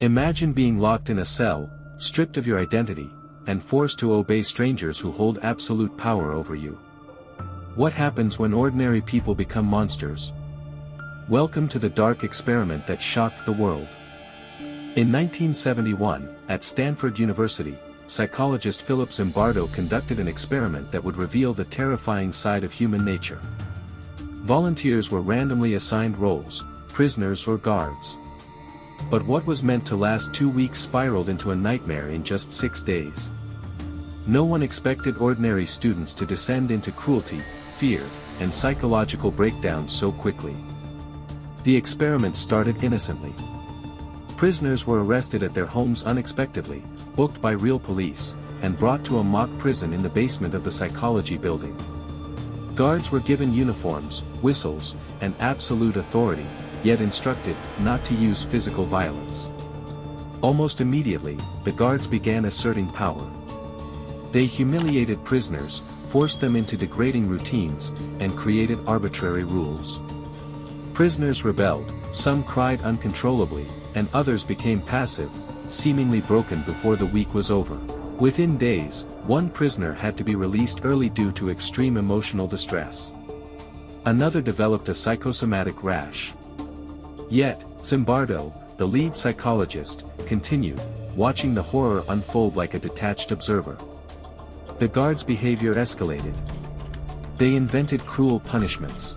Imagine being locked in a cell, stripped of your identity, and forced to obey strangers who hold absolute power over you. What happens when ordinary people become monsters? Welcome to the dark experiment that shocked the world. In 1971, at Stanford University, psychologist Philip Zimbardo conducted an experiment that would reveal the terrifying side of human nature. Volunteers were randomly assigned roles, prisoners or guards. But what was meant to last 2 weeks spiraled into a nightmare in just 6 days. No one expected ordinary students to descend into cruelty, fear, and psychological breakdowns so quickly. The experiment started innocently. Prisoners were arrested at their homes unexpectedly, booked by real police, and brought to a mock prison in the basement of the psychology building. Guards were given uniforms, whistles, and absolute authority, yet instructed not to use physical violence. Almost immediately, the guards began asserting power. They humiliated prisoners, forced them into degrading routines, and created arbitrary rules. Prisoners rebelled, some cried uncontrollably, and others became passive, seemingly broken before the week was over. Within days, one prisoner had to be released early due to extreme emotional distress. Another developed a psychosomatic rash. Yet, Zimbardo, the lead psychologist, continued, watching the horror unfold like a detached observer. The guards' behavior escalated. They invented cruel punishments.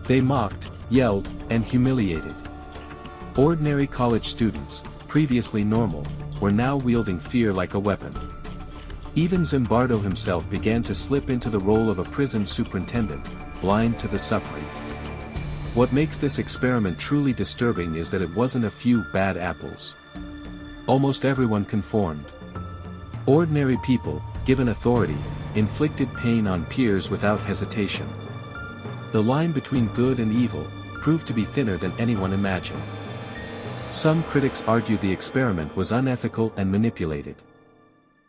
They mocked, yelled, and humiliated. Ordinary college students, previously normal, were now wielding fear like a weapon. Even Zimbardo himself began to slip into the role of a prison superintendent, blind to the suffering. What makes this experiment truly disturbing is that it wasn't a few bad apples. Almost everyone conformed. Ordinary people, given authority, inflicted pain on peers without hesitation. The line between good and evil proved to be thinner than anyone imagined. Some critics argued the experiment was unethical and manipulated.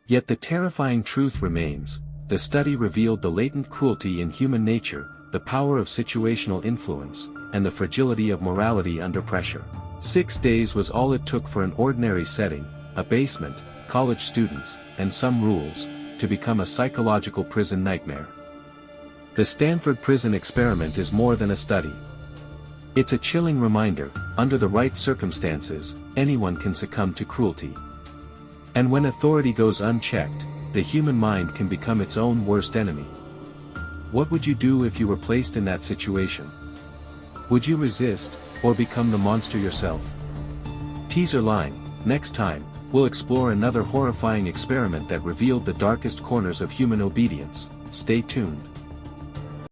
Yet the terrifying truth remains: the study revealed the latent cruelty in human nature, the power of situational influence, and the fragility of morality under pressure. 6 days was all it took for an ordinary setting, a basement, college students, and some rules, to become a psychological prison nightmare. The Stanford Prison Experiment is more than a study. It's a chilling reminder: under the right circumstances, anyone can succumb to cruelty. And when authority goes unchecked, the human mind can become its own worst enemy. What would you do if you were placed in that situation? Would you resist, or become the monster yourself? Teaser line: next time, we'll explore another horrifying experiment that revealed the darkest corners of human obedience. Stay tuned.